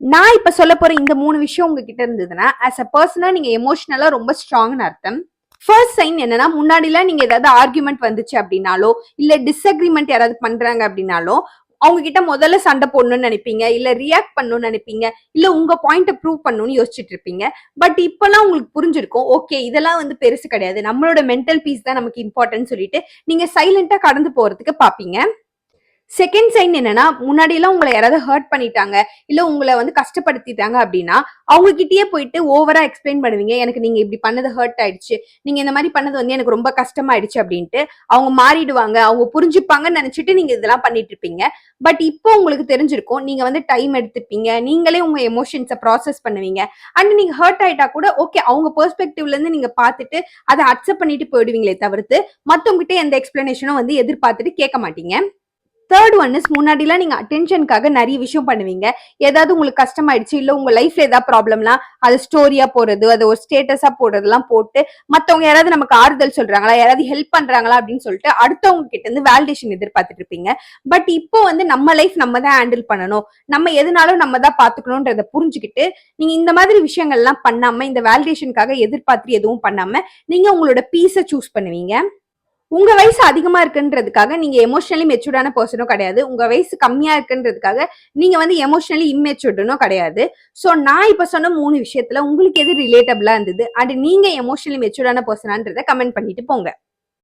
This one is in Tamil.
நான் இப்ப சொல்ல போற இந்த 3 விஷயம் உங்ககிட்ட இருந்ததுன்னா ஆஸ் அ பர்சனா நீங்க எமோஷனலா ரொம்ப ஸ்ட்ராங்னு அர்த்தம். ஃபர்ஸ்ட் சைன் என்னன்னா, முன்னாடிலாம் நீங்க ஏதாவது ஆர்குமெண்ட் வந்துச்சு அப்படின்னாலோ இல்ல டிஸ்அக்ரிமெண்ட் யாராவது பண்றாங்க அப்படின்னாலோ அவங்க கிட்ட முதல்ல சண்டை போடணும்னு நினைப்பீங்க, இல்ல ரியாக்ட் பண்ணணும்னு நினைப்பீங்க, இல்ல உங்க பாயிண்ட ப்ரூவ் பண்ணணும்னு யோசிச்சுட்டு இருப்பீங்க. பட் இப்பெல்லாம் உங்களுக்கு புரிஞ்சிருக்கும், ஓகே இதெல்லாம் வந்து பெருசு கிடையாது, நம்மளோட மென்டல் பீஸ் தான் நமக்கு இம்பார்ட்டன்ட் சொல்லிட்டு நீங்க சைலண்டா கடந்து போறதுக்கு பாப்பீங்க. செகண்ட் சைன் என்னன்னா, முன்னாடி எல்லாம் உங்களை யாராவது ஹர்ட் பண்ணிட்டாங்க இல்ல உங்களை வந்து கஷ்டப்படுத்திட்டாங்க அப்படின்னா அவங்க கிட்டயே போயிட்டு ஓவரா எக்ஸ்பிளைன் பண்ணுவீங்க, எனக்கு நீங்க இப்படி பண்ணது ஹர்ட் ஆயிடுச்சு, நீங்க இந்த மாதிரி பண்ணது வந்து எனக்கு ரொம்ப கஷ்டமாயிடுச்சு அப்படின்ட்டு. அவங்க மாறிடுவாங்க, அவங்க புரிஞ்சுப்பாங்கன்னு நினைச்சிட்டு நீங்க இதெல்லாம் பண்ணிட்டு இருப்பீங்க. பட் இப்போ உங்களுக்கு தெரிஞ்சிருக்கும், நீங்க வந்து டைம் எடுத்துப்பீங்க, நீங்களே உங்க எமோஷன்ஸை ப்ராசஸ் பண்ணுவீங்க. அண்ட் நீங்க ஹர்ட் ஆயிட்டா கூட ஓகே அவங்க பெர்ஸ்பெக்டிவ்ல இருந்து நீங்க பார்த்துட்டு அதை அக்செப்ட் பண்ணிட்டு போயிடுவீங்களே தவிர்த்து மத்தவங்க கிட்ட எந்த எக்ஸ்பிளனேஷனும் வந்து எதிர்பார்த்துட்டு கேட்க மாட்டீங்க. தேர்ட் ஒன் இஸ், முன்னாடிலாம் நீங்க அட்டென்ஷனுக்காக நிறைய விஷயம் பண்ணுவீங்க. ஏதாவது உங்களுக்கு கஷ்டமாயிடுச்சு இல்ல உங்க லைஃப்ல ஏதாவது ப்ராப்ளம்னா அது ஸ்டோரியா போடுறது, அது ஒரு ஸ்டேட்டஸா போடுறதெல்லாம் போட்டு மத்தவங்க யாராவது நமக்கு ஆறுதல் சொல்றாங்களா, யாராவது ஹெல்ப் பண்றாங்களா அப்படின்னு சொல்லிட்டு அடுத்தவங்க கிட்ட இருந்து வேலிடேஷன் எதிர்பார்த்துட்டு இருப்பீங்க. பட் இப்போ வந்து நம்ம லைஃப் நம்ம தான் ஹேண்டில் பண்ணணும், நம்ம எதுனாலும் நம்ம தான் பாத்துக்கணும்ன்றத புரிஞ்சுக்கிட்டு நீங்க இந்த மாதிரி விஷயங்கள் எல்லாம் பண்ணாம, இந்த வேலிடேஷனுக்காக எதிர்பார்த்து எதுவும் பண்ணாம நீங்க உங்களோட பீஸை சூஸ் பண்ணுவீங்க. உங்க வயசு அதிகமா இருக்குன்றதுக்காக நீங்க எமோஷனலி மெச்சூர்டான பர்சனும் கிடையாது, உங்க வயசு கம்மியா இருக்குன்றதுக்காக நீங்க வந்து எமோஷனலி இம்மெச்சூர்டும் கிடையாது. சோ நான் இப்ப சொன்ன 3 விஷயத்துல உங்களுக்கு எது ரிலேட்டபிளா இருந்தது அண்ட் நீங்க எமோஷனலி மெச்சூர்டான பர்சனான்றத கமெண்ட் பண்ணிட்டு போங்க.